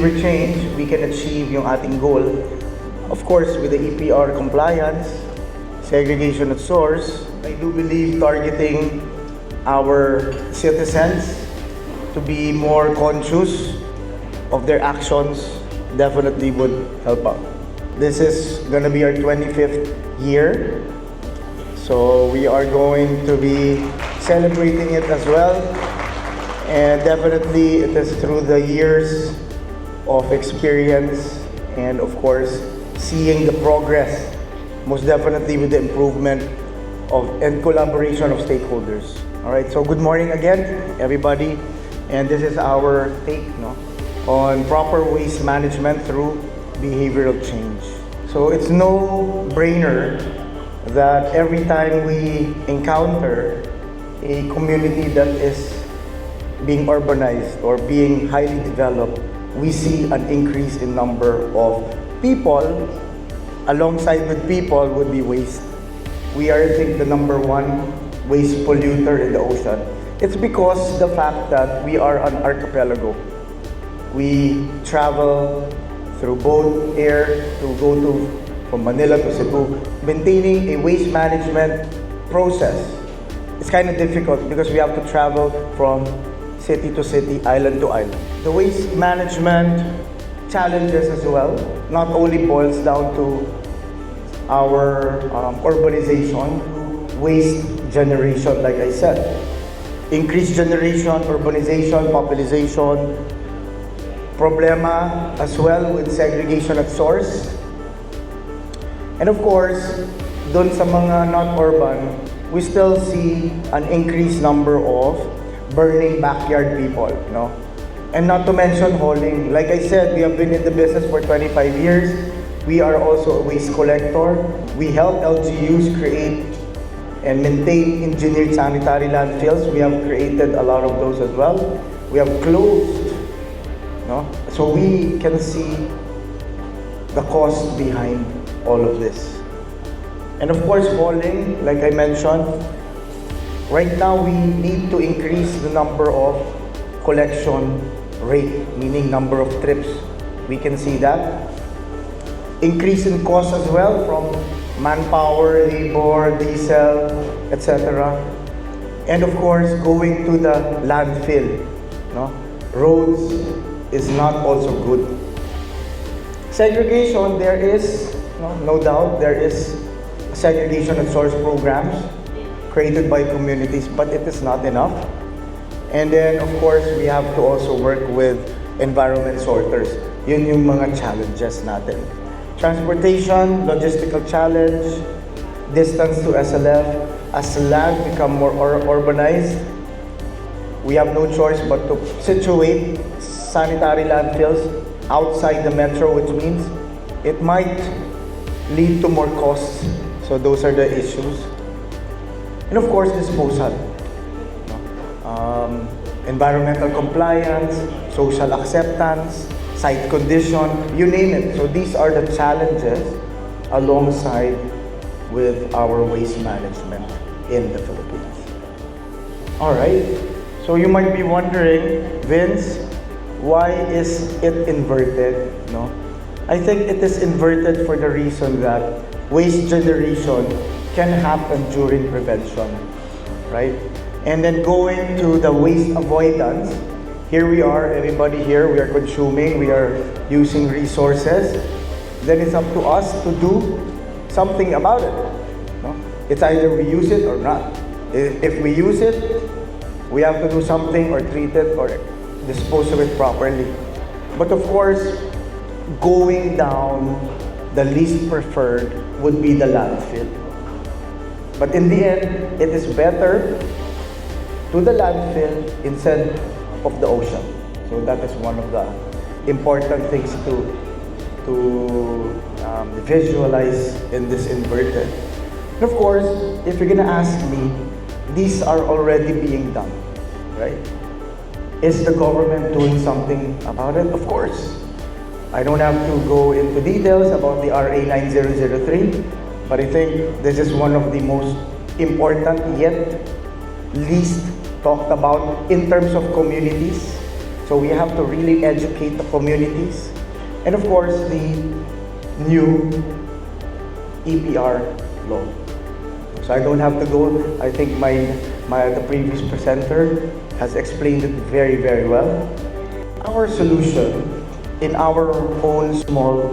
behavior change, we can achieve yung ating goal. Of course, with the EPR compliance, segregation at source, I do believe targeting our citizens to be more conscious of their actions definitely would help out. This is gonna be our 25th year, so we are going to be celebrating it as well. And definitely it is through the years of experience and of course seeing the progress, most definitely with the improvement of and collaboration of stakeholders. All right, so good morning again, everybody. And this is our take on proper waste management through behavioral change. So it's no brainer that every time we encounter a community that is being urbanized or being highly developed, we see an increase in number of people. Alongside with people would be waste. We are, I think, the number one waste polluter in the ocean. It's because the fact that we are an archipelago. We travel through boat, air, to go to from Manila to Cebu. Maintaining a waste management process is kind of difficult because we have to travel from city to city, island to island. The waste management challenges as well not only boils down to our urbanization, waste generation, like I said. Increased generation, urbanization, population, problema as well with segregation at source. And of course, dun sa mga not urban, we still see an increased number of burning backyard people, And not to mention hauling. Like I said, we have been in the business for 25 years. We are also a waste collector. We help LGUs create and maintain engineered sanitary landfills. We have created a lot of those as well. We have closed, So we can see the cost behind all of this. And of course, hauling, like I mentioned, right now we need to increase the number of collection rate, meaning number of trips. We can see that. Increase in cost as well from manpower, labor, diesel, etc. And of course, going to the landfill. Roads is not also good. Segregation, there is, no doubt, there is segregation at source programs created by communities, but it is not enough. And then, of course, we have to also work with environment sorters. Yun yung mga challenges natin. Transportation, logistical challenge, distance to SLF. As land become more urbanized, we have no choice but to situate sanitary landfills outside the metro, which means it might lead to more costs. So those are the issues. And of course, disposal. Environmental compliance, social acceptance, site condition, you name it. So these are the challenges alongside with our waste management in the Philippines. All right, so you might be wondering, Vince, why is it inverted? I think it is inverted for the reason that waste generation can happen during prevention, right? And then going to the waste avoidance, here we are, everybody here, we are consuming, we are using resources. Then it's up to us to do something about it. It's either we use it or not. If we use it, we have to do something or treat it or dispose of it properly. But of course, going down, the least preferred would be the landfill. But in the end, it is better to the landfill instead of the ocean. So that is one of the important things to visualize in this inverted. And of course, if you're gonna ask me, these are already being done, right? Is the government doing something about it? Of course. I don't have to go into details about the RA 9003, but I think this is one of the most important yet least talked about in terms of communities. So we have to really educate the communities. And of course, the new EPR law. So I don't have to go. I think the previous presenter has explained it very, very well. Our solution in our own small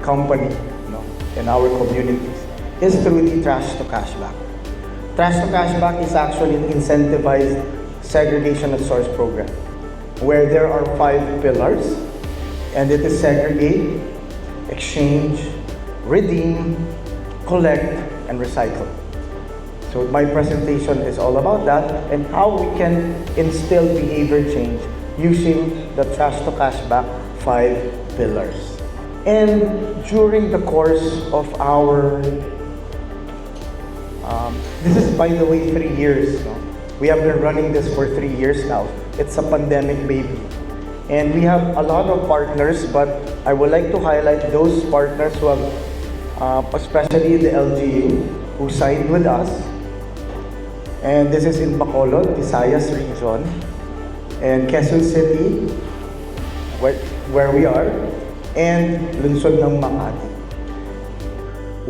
company, in our communities, is through the trash to cashback. Trash to cashback is actually an incentivized segregation at source program, where there are 5 pillars, and it is segregate, exchange, redeem, collect, and recycle. So my presentation is all about that and how we can instill behavior change using the trash to cashback 5 pillars. And during the course of our, this is by the way 3 years. We have been running this for 3 years now. It's a pandemic baby. And we have a lot of partners, but I would like to highlight those partners who have, especially the LGU, who signed with us. And this is in Bacolod, Visayas region, and Quezon City, where we are, and Lungsod ng Makati.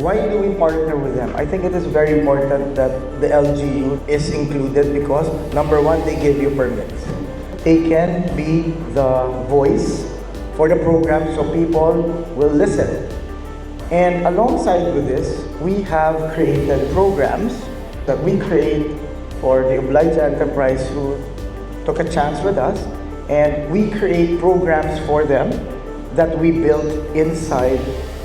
Why do we partner with them? I think it is very important that the LGU is included because, number one, they give you permits. They can be the voice for the program so people will listen. And alongside with this, we have created programs that we create for the obliged enterprise who took a chance with us, and we create programs for them that we build inside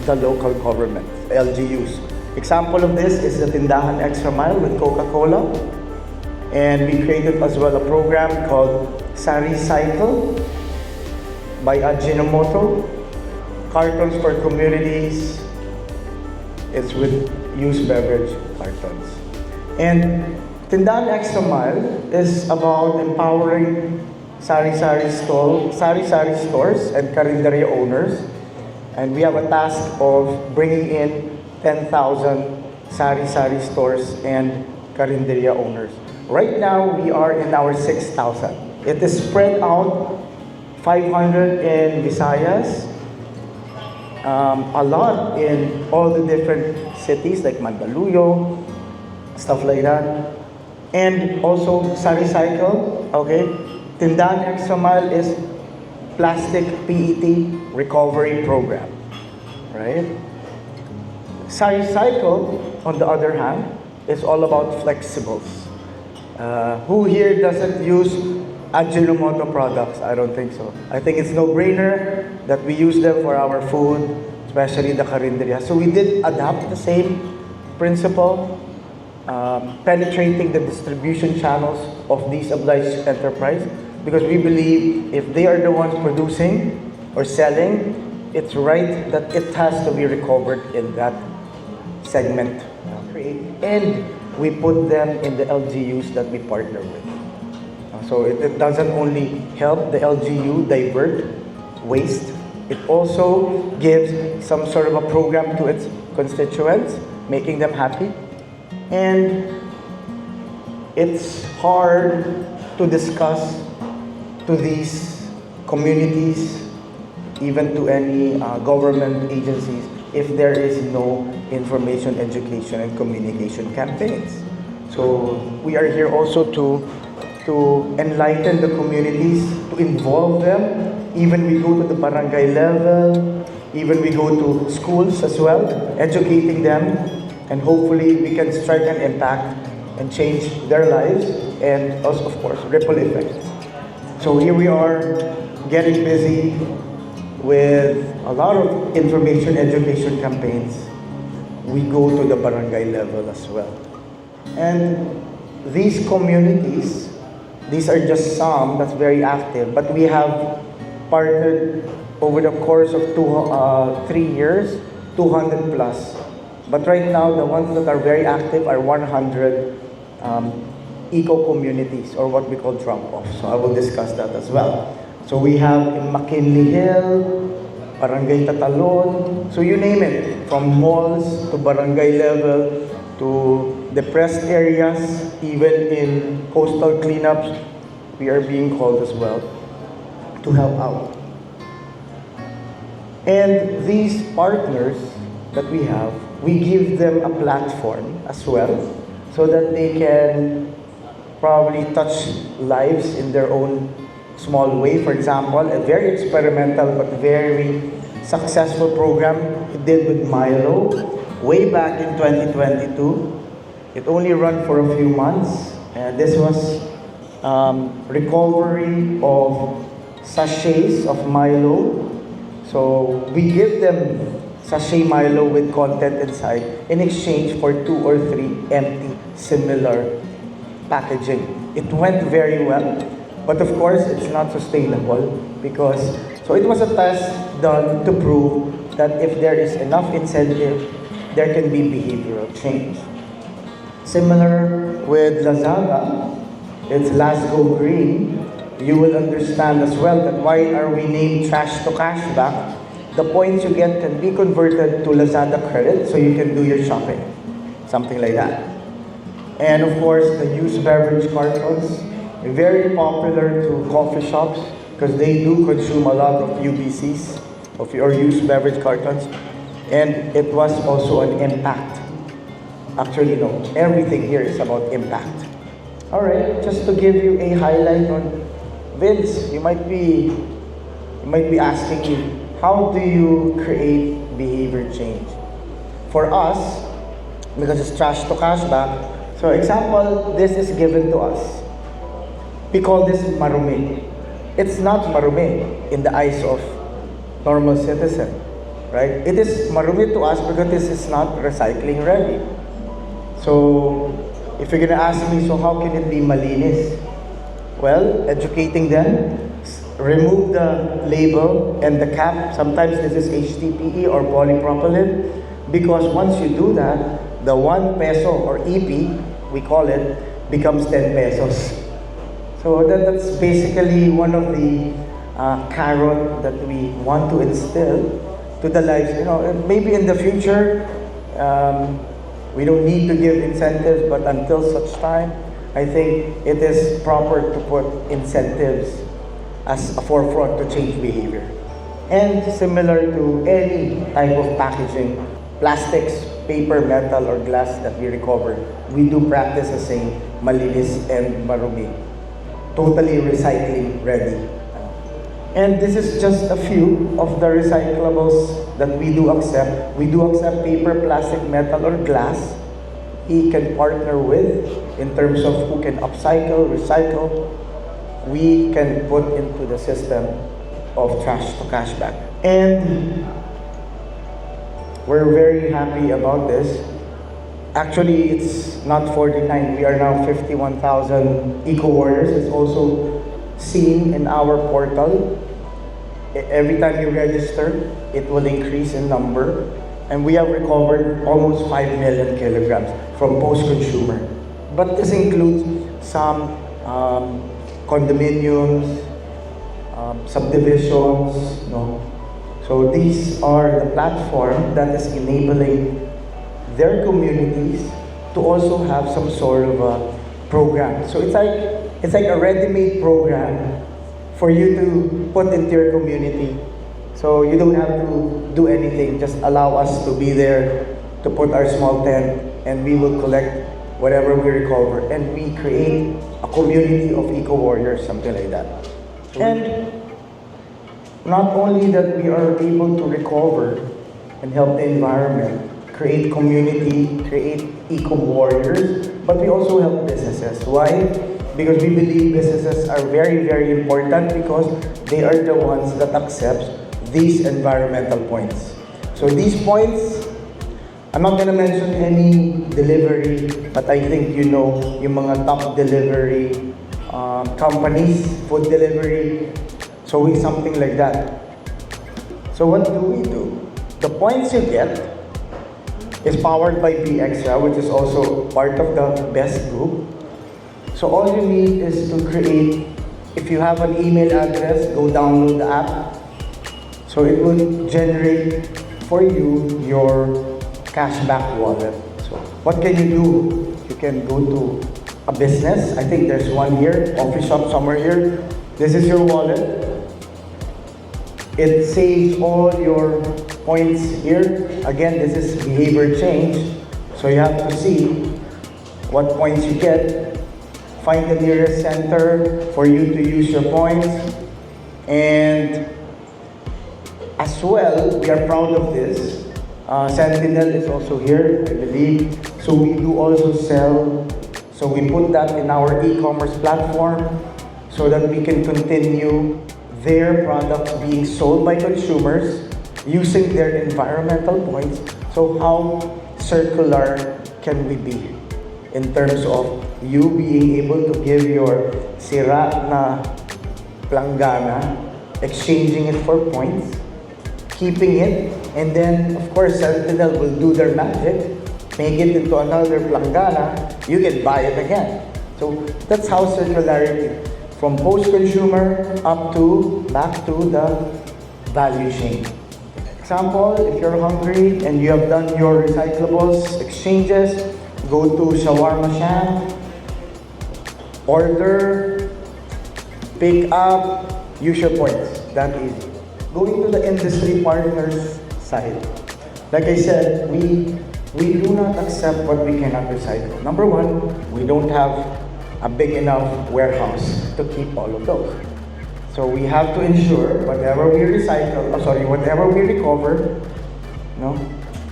the local government, LGUs. Example of this is the Tindahan Extra Mile with Coca-Cola, and we created as well a program called Sari Cycle by Ajinomoto, cartons for communities. It's with used beverage cartons. And Tindahan Extra Mile is about empowering sari-sari stores and karinderya owners. And we have a task of bringing in 10,000 sari-sari stores and karinderya owners. Right now, we are in our 6,000. It is spread out, 500 in Visayas, a lot in all the different cities like Mandaluyong, stuff like that. And also Sari Cycle, okay? Tindahan Extra Mile is plastic PET recovery program, right? Sari Cycle, on the other hand, is all about flexibles. Who here doesn't use Ajinomoto products? I don't think so. I think it's no-brainer that we use them for our food, especially the karinderya. So we did adapt the same principle, penetrating the distribution channels of these obliged enterprise, because we believe if they are the ones producing or selling, it's right that it has to be recovered in that segment. And we put them in the LGUs that we partner with. So it doesn't only help the LGU divert waste, it also gives some sort of a program to its constituents, making them happy. And it's hard to discuss to these communities, even to any government agencies, if there is no information, education, and communication campaigns. So we are here also to enlighten the communities, to involve them. Even we go to the barangay level, even we go to schools as well, educating them, and hopefully we can strike an impact and change their lives, and also, of course, ripple effect. So here we are getting busy with a lot of information education campaigns. We go to the barangay level as well. And these communities, these are just some that's very active, but we have partnered over the course of 3 years, 200 plus. But right now, the ones that are very active are 100 eco-communities, or what we call drop-offs. So I will discuss that as well. So we have in McKinley Hill, Barangay Tatalon, so you name it, from malls to barangay level to depressed areas, even in coastal cleanups, we are being called as well. to help out. And these partners that we have, we give them a platform as well so that they can probably touch lives in their own small way. For example, a very experimental but very successful program we did with Milo way back in 2022. It only ran for a few months. This was recovery of sachets of Milo. So we give them sachet Milo with content inside in exchange for 2 or 3 empty similar packaging. It went very well, but of course it's not sustainable because, so it was a test done to prove that if there is enough incentive, there can be behavioral change. Similar with Lazada, it's Let's Go Green. You will understand as well that why are we named Trash to Cashback. The points you get can be converted to Lazada credit so you can do your shopping, something like that. And of course, the used beverage cartons, very popular to coffee shops because they do consume a lot of UBCs, of your used beverage cartons. And it was also an impact. Actually, no, everything here is about impact. All right, just to give you a highlight on Vince, you might be asking me, how do you create behavior change? For us, because it's trash to cashback, so example, this is given to us. We call this marumi. It's not marumi in the eyes of normal citizen, right? It is marumi to us because this is not recycling ready. So, if you're gonna ask me, so how can it be malinis? Well, educating them, remove the label and the cap. Sometimes this is HDPE or polypropylene, because once you do that, the 1 peso or EP, we call it, becomes 10 pesos. So that's basically one of the carrot that we want to instill to the lives. You know, maybe in the future, we don't need to give incentives, but until such time, I think it is proper to put incentives as a forefront to change behavior. And similar to any type of packaging, plastics, paper, metal, or glass that we recover, we do practice the same malinis and marumi. Totally recycling ready. And this is just a few of the recyclables that we do accept. We do accept paper, plastic, metal, or glass. We can partner with in terms of who can upcycle, recycle. We can put into the system of trash to cashback. And we're very happy about this. Actually, it's not 49. We are now 51,000 eco-warriors. It's also seen in our portal. Every time you register, it will increase in number. And we have recovered almost 5 million kilograms from post-consumer. But this includes some condominiums, subdivisions, no? So these are the platform that is enabling their communities to also have some sort of a program. So it's like a ready-made program for you to put into your community. So you don't have to do anything, just allow us to be there to put our small tent and we will collect whatever we recover and we create a community of eco-warriors, something like that. And not only that we are able to recover and help the environment, create community, create eco-warriors, but we also help businesses. Why? Because we believe businesses are very, very important because they are the ones that accept these environmental points. So these points, I'm not gonna mention any delivery, but I think you know yung mga top delivery companies, food delivery, so we something like that. So what do we do? The points you get is powered by PXA, which is also part of the BEST group. So all you need is to create, if you have an email address, go download the app. So it will generate for you your cashback wallet. So what can you do? You can go to a business. I think there's one here, coffee shop somewhere here. This is your wallet. It saves all your points here. Again, this is behavior change. So you have to see what points you get. Find the nearest center for you to use your points. And as well, we are proud of this. Sentinel is also here, I believe. So we do also sell. So we put that in our e-commerce platform so that we can continue their products being sold by consumers using their environmental points. So how circular can we be in terms of you being able to give your sira na planggana, exchanging it for points, keeping it, and then of course Sentinel will do their magic, make it into another planggana, you can buy it again. So that's how circularity, from post-consumer up to back to the value chain. Example, if you're hungry and you have done your recyclables exchanges, go to Shawarma Sham, order, pick up, use your points. That easy. Going to the industry partners side, like I said, we do not accept what we cannot recycle. Number one, we don't have a big enough warehouse to keep all of those. So we have to ensure whatever we recycle, whatever we recover,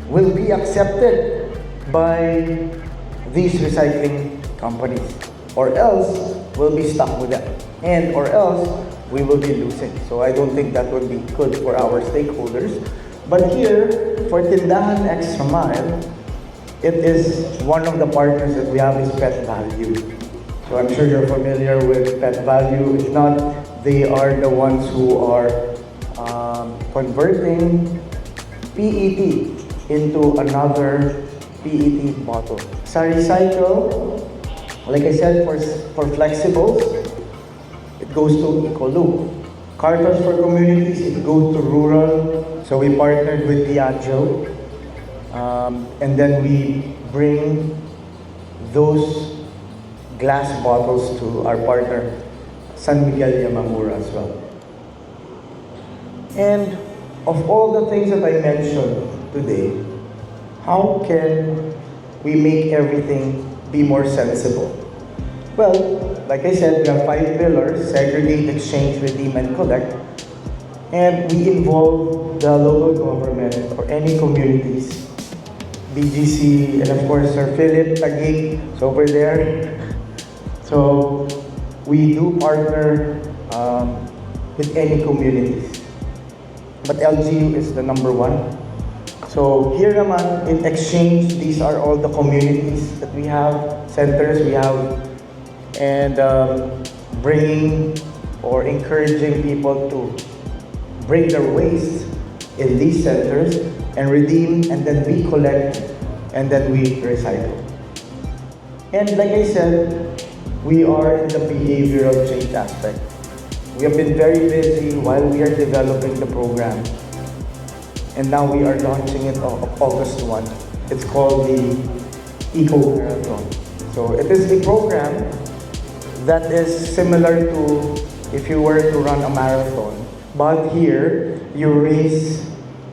will be accepted by these recycling companies, or else we'll be stuck with that, or else we will be losing. So I don't think that would be good for our stakeholders. But here, for Tindahan Extra Mile, it is one of the partners that we have is Pet Value. So I'm sure you're familiar with Pet Value. If not, they are the ones who are converting PET into another PET bottle. Sa recycle, like I said, for flexibles, it goes to Ecoloop. Cartons for communities, it goes to rural. So we partnered with Diageo, and then we bring those glass bottles to our partner, San Miguel Yamamura as well. And of all the things that I mentioned today, how can we make everything be more sensible? Well, like I said, we have 5 pillars: segregate, exchange, redeem, and collect. And we involve the local government or any communities, BGC, and of course Sir Philip Taguig is over there. So we do partner with any communities. But LGU is the number one. So here naman, in exchange, these are all the communities that we have, centers we have, and bringing or encouraging people to bring their waste in these centers and redeem, and then we collect, and then we recycle. And like I said, we are in the behavioral change aspect. We have been very busy while we are developing the program. And now we are launching it on August 1. It's called the Eco Marathon. So it is a program that is similar to if you were to run a marathon. But here, you race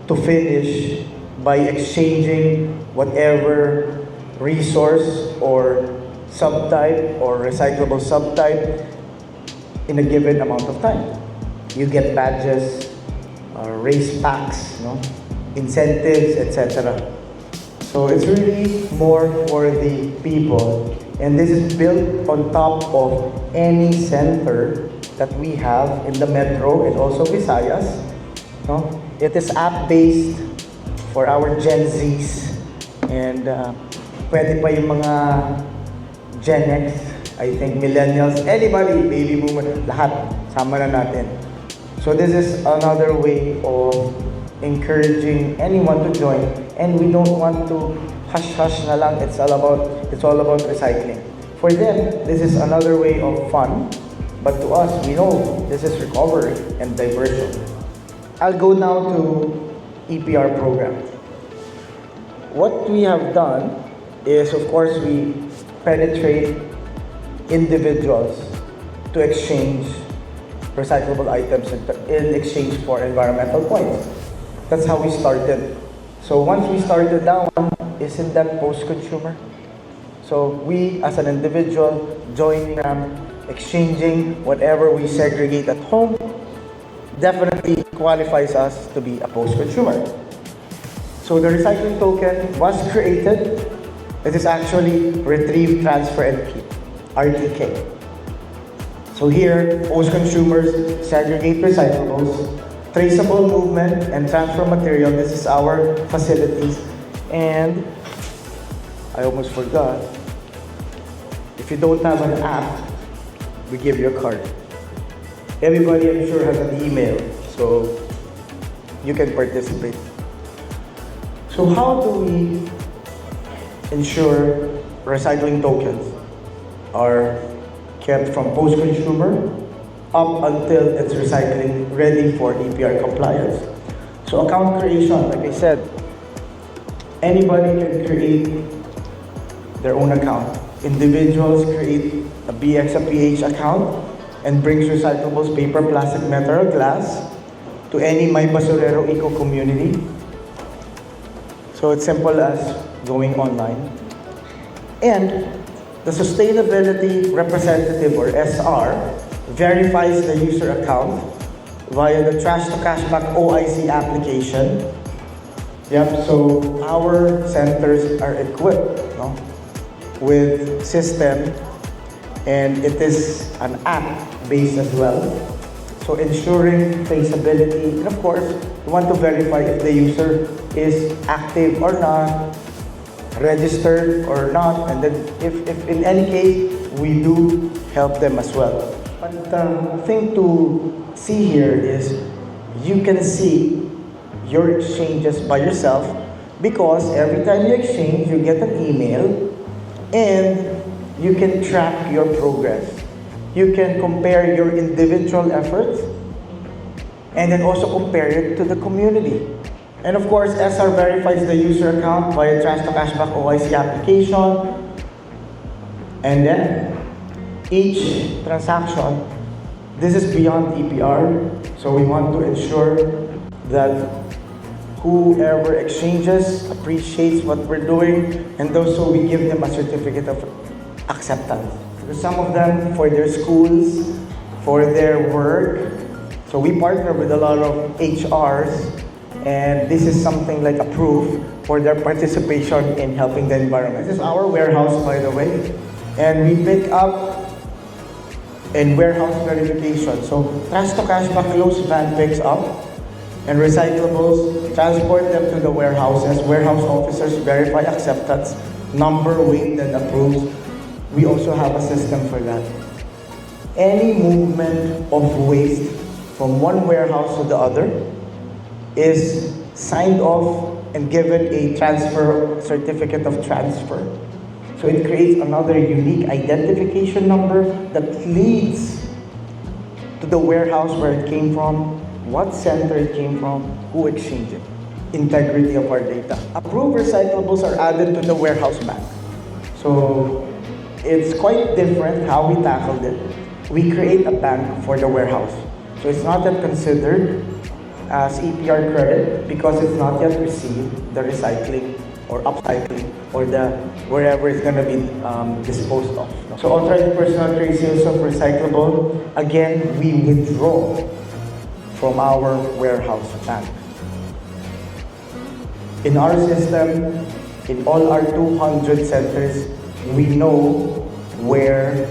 to finish by exchanging whatever resource or subtype or recyclable subtype in a given amount of time. You get badges, race packs, incentives, etc. So it's really more for the people, and this is built on top of any center that we have in the metro and also Visayas. It is app-based for our Gen Zs, and pwede pa yung mga Gen X, I think millennials, anybody, baby boomer, lahat, sama na natin. So this is another way of encouraging anyone to join, and we don't want to hush-hush na lang, it's all about recycling. For them, this is another way of fun, but to us, we know this is recovery and diversion. I'll go now to EPR program. What we have done is, of course, we penetrate individuals to exchange recyclable items in exchange for environmental points. That's how we started. So once we started that one, isn't that post-consumer? So we, as an individual, joining them, exchanging whatever we segregate at home, definitely qualifies us to be a post-consumer. So the recycling token was created. It is actually retrieve, transfer, and keep, RTK. So here, post-consumers segregate recyclables, traceable movement, and transfer material. This is our facilities. And I almost forgot, if you don't have an app, we give you a card. Everybody, I'm sure, has an email, so you can participate. So how do we ensure recycling tokens are kept from post-consumer up until it's recycling ready for EPR compliance? So account creation, like I said, anybody can create their own account. Individuals create a BX, a PH account and brings recyclables, paper, plastic, metal, or glass to any My Basurero Eco community. So it's simple as going online. And the sustainability representative, or SR, verifies the user account via the Trash to Cashback OIC application. Yep, so our centers are equipped, no, with system, and it is an app-based as well. So ensuring traceability, and of course, we want to verify if the user is active or not, registered or not, and then if in any case, we do help them as well. But the thing to see here is you can see your exchanges by yourself, because every time you exchange, you get an email and you can track your progress. You can compare your individual efforts and then also compare it to the community. And of course, SR verifies the user account via Trash to Cashback OIC application. And then each transaction, this is beyond EPR, so we want to ensure that whoever exchanges appreciates what we're doing, and also we give them a certificate of acceptance. Because some of them, for their schools, for their work, so we partner with a lot of HRs, and this is something like a proof for their participation in helping the environment. This is our warehouse, by the way, and we pick up in warehouse verification. So Trash to Cashback closed van picks up, and recyclables, transport them to the warehouses. Warehouse officers verify acceptance, number, weight, and approves. We also have a system for that. Any movement of waste from one warehouse to the other is signed off and given a transfer certificate of transfer. So it creates another unique identification number that leads to the warehouse where it came from, what center it came from, who exchanged it. Integrity of our data. Approved recyclables are added to the warehouse bank. So it's quite different how we tackled it. We create a bank for the warehouse. So it's not yet considered as EPR credit because it's not yet received the recycling or upcycling or the wherever it's going to be disposed of. So authorized personal trade sales of recyclable, again, we withdraw from our warehouse bank. In our system, in all our 200 centers, we know where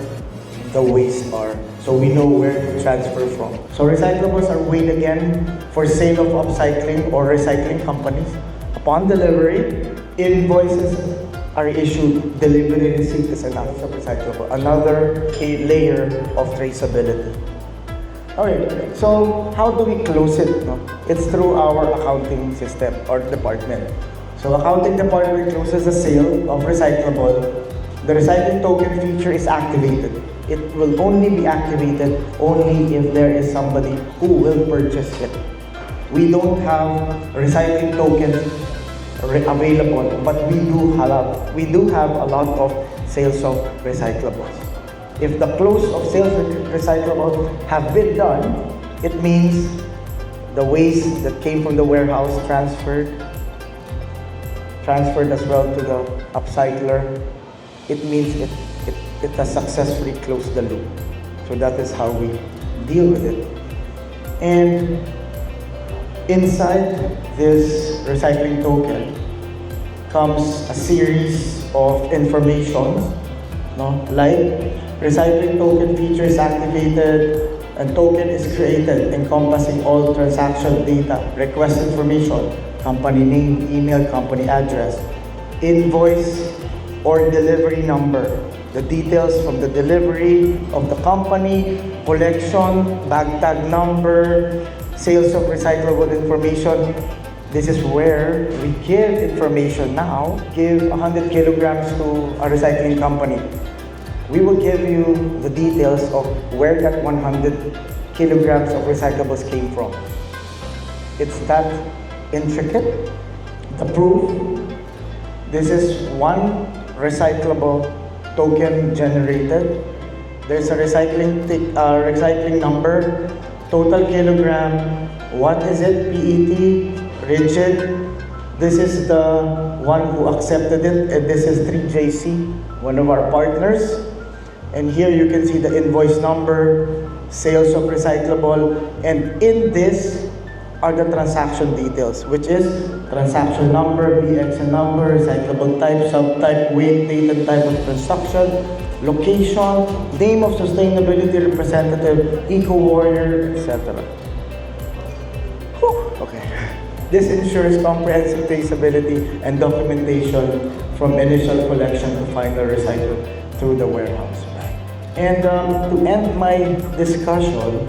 the wastes are. So we know where to transfer from. So recyclables are weighed again for sale of upcycling or recycling companies. Upon delivery, invoices are issued. Delivery receipt is enough of recyclable. Another layer of traceability. Alright, so how do we close it? No? It's through our accounting system or department. So accounting department closes the sale of recyclable. The recycling token feature is activated. It will only be activated only if there is somebody who will purchase it. We don't have recycling tokens available, but we do have a lot of sales of recyclables. If the close of sales recyclables have been done, it means the waste that came from the warehouse transferred as well to the upcycler. It means it has successfully closed the loop. So that is how we deal with it. And inside this recycling token comes a series of information, no? Like recycling token feature is activated, and token is created encompassing all transaction data, request information, company name, email, company address, invoice or delivery number, the details from the delivery of the company, collection, bag tag number, sales of recyclable information. This is where we give information now. Give 100 kilograms to a recycling company. We will give you the details of where that 100 kilograms of recyclables came from. It's that intricate. The proof, this is one recyclable token generated. There's a recycling number, total kilogram, what is it, PET, rigid. This is the one who accepted it, and this is 3JC, one of our partners. And here you can see the invoice number, sales of recyclable, and in this are the transaction details, which is transaction number, BXN number, recyclable type, subtype, weight, date, and type of transaction, location, name of sustainability representative, eco-warrior, etc. Okay. This ensures comprehensive traceability and documentation from initial collection to final recycle through the warehouse. And to end my discussion,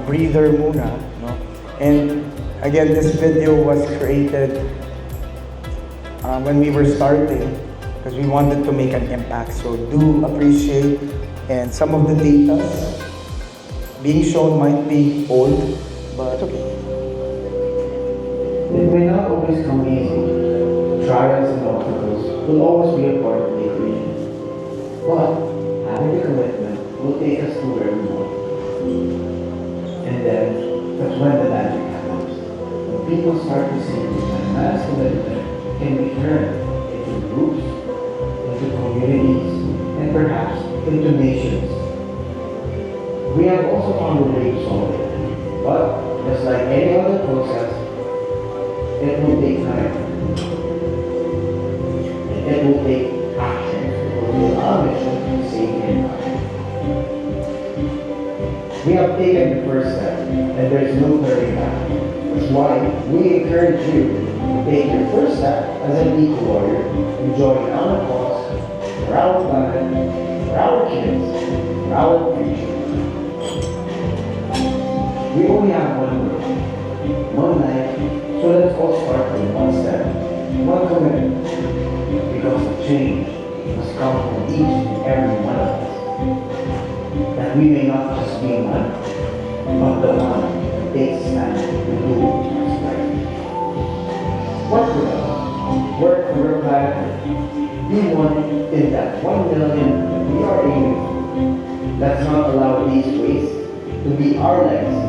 breather muna, no? And again, this video was created when we were starting because we wanted to make an impact. So do appreciate, and some of the data being shown might be old, but okay. It may not always come easy. Trials and obstacles will always be a part of the equation. But having the commitment will take us to where we want. And then, that's when the magic happens. When people start to see that mass commitment can be turned into groups, into communities, and perhaps into nations. We have also found a way to solve it. But, just like any other process, it will take time. And it will take action. It will be our mission to save the environment. We have taken the first step, and there is no turning back. That's why we encourage you to take your first step as an eco-warrior and join our cause for our planet, for our kids, for our future. We only have one world, one life, so let's all start with one step, one commitment, because the change must come from each and every one of us. That we may not just be one, but the one who takes stand to do what's right. Work with us, work for your planet, be one in that 1 million that we are aiming for. Let's not allow these wastes to be our legacy.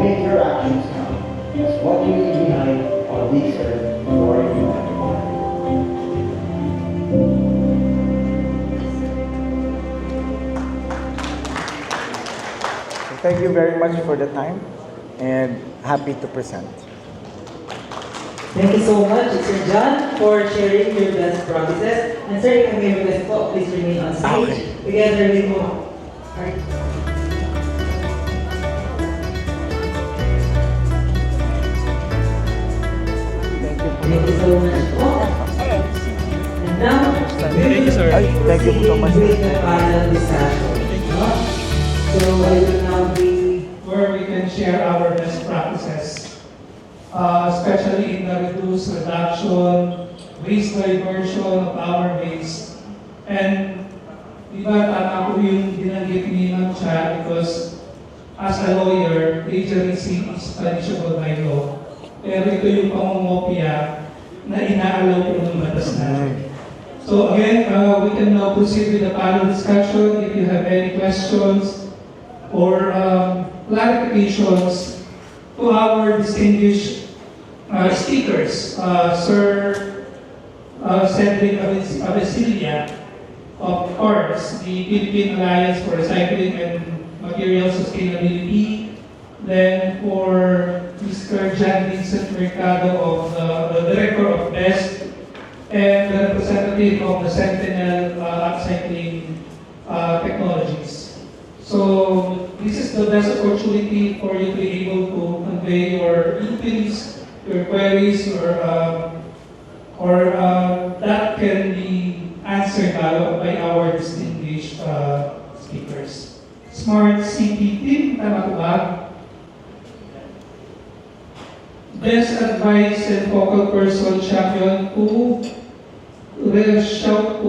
Make your actions count. As what you leave behind on this earth for humanity. Thank you very much for the time, and happy to present. Thank you so much, Sir John, for sharing your best practices. And sir, if I may request po, please remain on stage together with me. Thank you so much po. And now, Thank you, sir. Thank you so much. With the final discussion. So I will now be where we can share our best practices, especially in the reduce, reduction, waste diversion of our waste. And diba tama ko yung binanggit ni Ma'am Cha, because as a lawyer, plagiarism is punishable by law. Pero ito yung pangungopia na inaalaw po ng batas natin. So again, we can now proceed with the panel discussion. If you have any questions or clarifications to our distinguished speakers, Sir Cedric Avesilia of CORS, the Philippine Alliance for Recycling and Material Sustainability. Then for Mr. John Vincent Mercado of the Director of BEST and the representative of the Sentinel Upcycling Technologies. So this is the best opportunity for you to be able to convey your inquiries, your queries, or that can be answered by our distinguished speakers. Smart City Team, tama po ba? Best Advice and Focal Person Champion to shout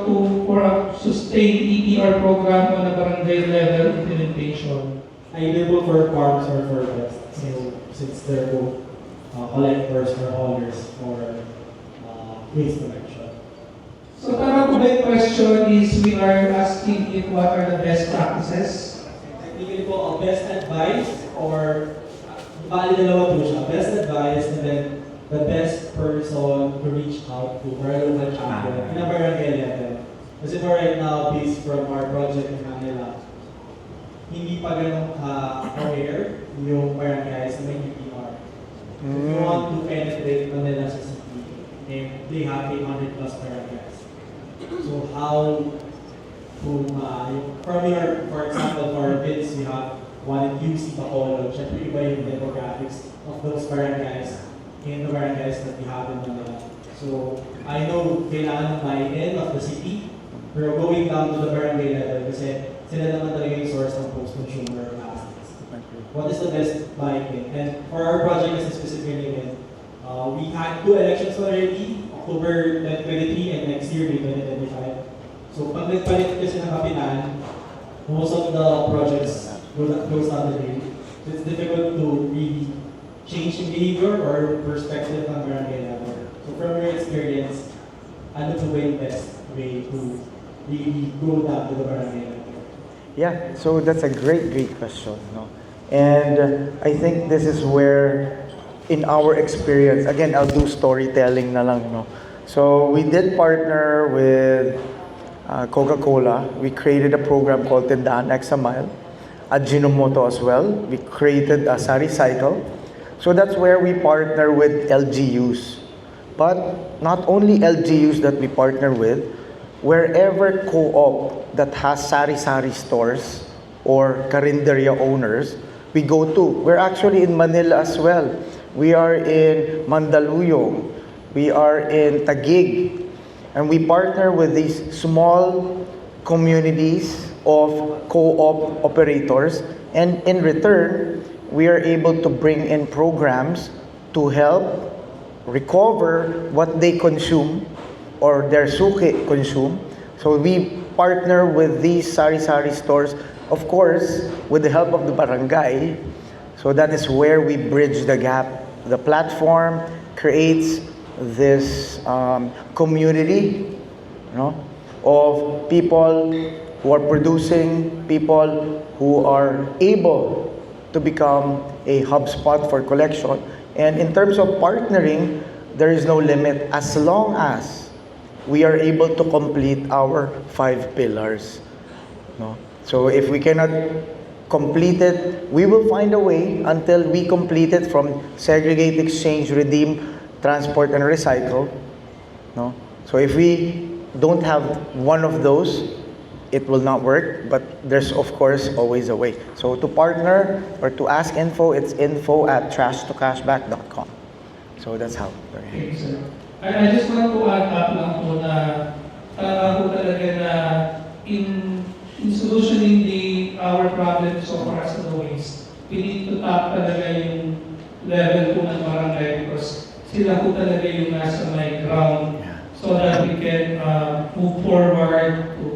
to for a sustained EPR program on a barangay level implementation. Either for farms or for best. So since they're both collectors or haulers for waste collection. So tama po ba yung question is we are asking if what are the best practices? Technically po, best advice or bali dalawa po siya. Best advice and then the best person to reach out to for a local champion in a barangay level. Kasi for right now, based from our project in Manila, hindi pa ganun ka-aware yung barangays na may EPR. We want to penetrate Manila sa city and they have 800 plus barangays. So how from your, for example, for kids, you have one in UC Bacolod, syempre iba yung demographics of those barangays in the barangays that we have in Manila. So I know kailangan ng buy-in of the city, pero going down to the barangay level kasi sila naman talaga yung source ng post-consumer plastics. What is the best buy-in? And for our project kasi specifically, we had 2 elections already, October 2023 and next year, May 2025. So pag nagpalit kasi ng kapitan, most of the projects goes down the drain. So it's difficult to really change in behavior or perspective ng barangay level. So from your experience, ano po ba yung best way to really go down to the barangay level? Yeah, so that's a great question, no? And I think this is where, in our experience, again, I'll do storytelling na lang, no? So we did partner with Coca-Cola. We created a program called Tindahan X a Mile. At Ajinomoto as well. We created a Sari Cycle. So that's where we partner with LGUs. But not only LGUs that we partner with, wherever co-op that has sari-sari stores or karinderya owners, we go to. We're actually in Manila as well. We are in Mandaluyong. We are in Taguig. And we partner with these small communities of co-op operators. And in return, we are able to bring in programs to help recover what they consume or their suki consume. So we partner with these sari-sari stores, of course, with the help of the barangay. So that is where we bridge the gap. The platform creates this community, of people who are producing, people who are able to become a hub spot for collection. And in terms of partnering, there is no limit as long as we are able to complete our 5 pillars. No? So if we cannot complete it, we will find a way until we complete it from segregate, exchange, redeem, transport, and recycle. No? So if we don't have one of those, it will not work, but there's of course always a way. So to partner or to ask info, it's info@trashtocashback.com. So that's how. Okay, sir. I just want to add up lang po na tama po talaga na in solutioning our problem so far as the waste, we need to tap talaga yung level po ng barangay because sila po talaga yung nasa my ground so that we can move forward to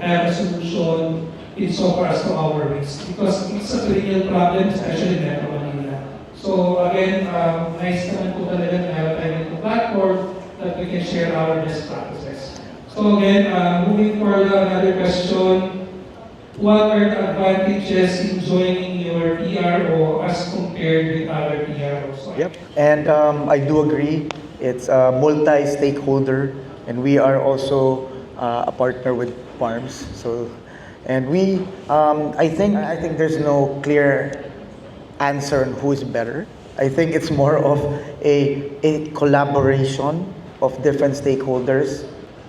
have a solution in so far as to our waste because it's a real problem, especially in Metro Manila. So again, nice naman po talaga na meron tayo itong platform na that we can share our best practices. So again, moving forward, another question. What are the advantages in joining your PRO as compared with other PROs? Yep. And I do agree. It's a multi-stakeholder, and we are also a partner with farms. So, and we, I think there's no clear answer on who is better. I think it's more of a collaboration of different stakeholders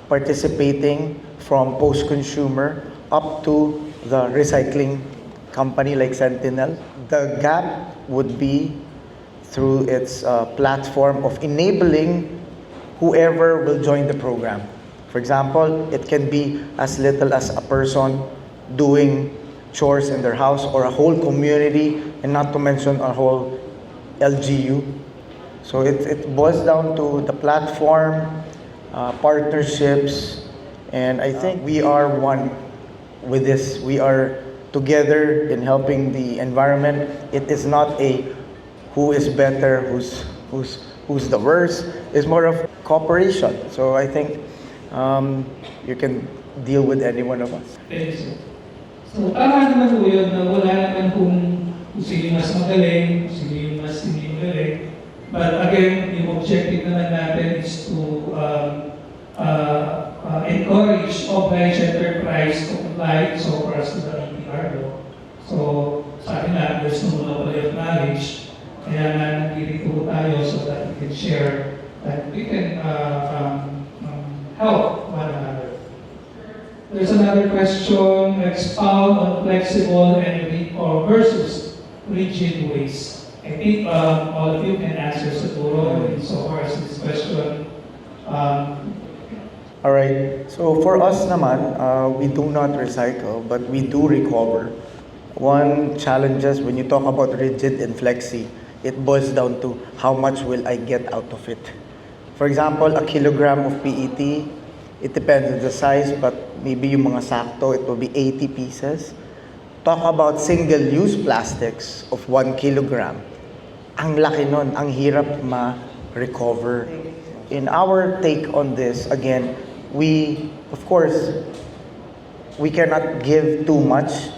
participating from post-consumer up to the recycling company like Sentinel. The gap would be through its platform of enabling whoever will join the program. For example, it can be as little as a person doing chores in their house or a whole community, and not to mention a whole LGU. So it boils down to the platform, partnerships, and I think we are one with this. We are together in helping the environment. It is not a who is better, who's the worst. It's more of cooperation. So I think you can deal with any one of us. Thank you, sir. So tama naman po yun na wala naman kung sino mas magaling, sino yung mas hindi magaling. But again, yung objective naman natin is to encourage organized enterprise to comply so far as to the EPR law. So sa akin na, there's no monopoly of knowledge. Kaya nga nandito tayo so that we can share, that we can help one another. There's another question, expound on flexible and or versus rigid ways. I think all of you can answer siguro so far as this question. All right. So for us naman, we do not recycle, but we do recover. One challenges when you talk about rigid and flexi, it boils down to how much will I get out of it. For example, a kilogram of PET, it depends on the size, but maybe yung mga sakto, it will be 80 pieces. Talk about single-use plastics of 1 kilogram. Ang laki nun, ang hirap ma-recover. In our take on this, again, we, of course, we cannot give too much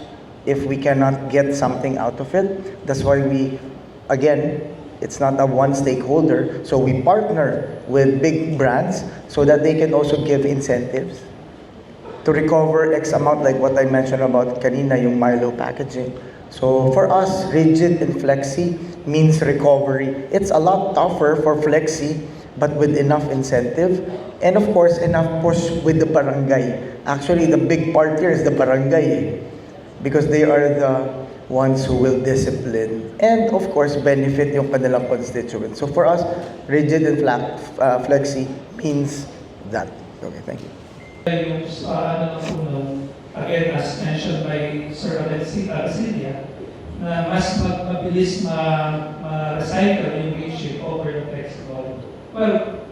if we cannot get something out of it. That's why we, again, it's not a one stakeholder, so we partner with big brands so that they can also give incentives to recover X amount, like what I mentioned about kanina, yung Milo packaging. So for us, rigid and flexi means recovery. It's a lot tougher for flexi, but with enough incentive, and of course, enough push with the barangay. Actually, the big part here is the barangay, because they are the ones who will discipline and of course benefit yung kanilang constituents. So for us, rigid and flexi means that. Okay, thank you. Yung again, as mentioned by Sir Alcilia, na mas mabilis ma-recycle yung rigid over the flexible. Well,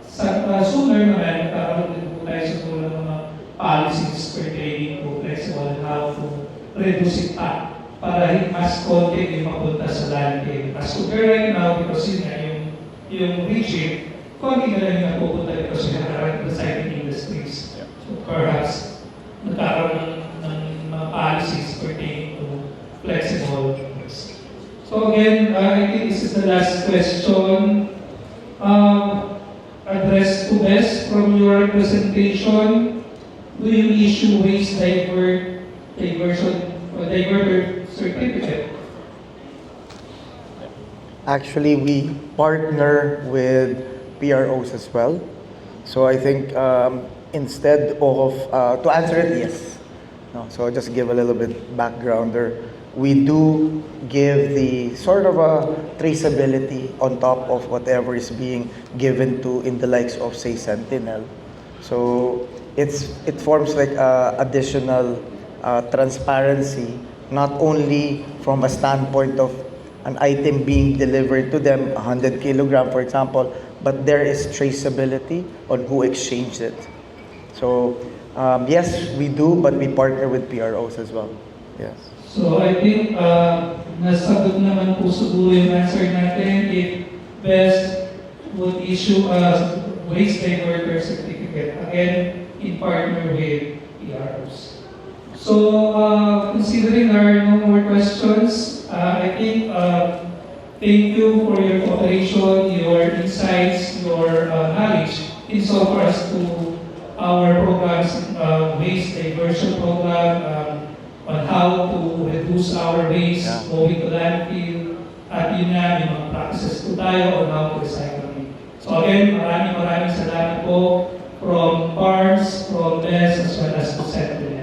sooner naman, nagkakaroon din po tayo siguro ng mga policies pertaining to flexible and how to reduce it up para mas konti yung mapunta sa landfill. As compared right now, because yun nga, yung rigid, konti na lang yung napupunta dito sa recycling industries. So perhaps, nagkakaroon ng mga policies pertaining to flexible. So again, I think this is the last question. Addressed to Best from your representation. Do you issue waste diverter certificate? Actually, we partner with PROs as well. So I think instead of, to answer it, yes. No, so I'll just give a little bit background there. We do give the sort of a traceability on top of whatever is being given to in the likes of, say, Sentinel. So it forms like additional transparency, not only from a standpoint of an item being delivered to them, 100 kilogram, for example, but there is traceability on who exchanged it. So yes, we do, but we partner with PROs as well. Yes. So I think nasagot naman po siguro yung answer natin if Best would issue a waste diverter certificate, again, in partner with EROs. So, considering there are no more questions, I think, thank you for your cooperation, your insights, your knowledge insofar as to our programs, waste diversion program, on how to reduce our waste, going to landfill, at yun nga, may mga practices po tayo on how to recycle it. So again, maraming salamat po from Barnes, from Les, as well as to Central.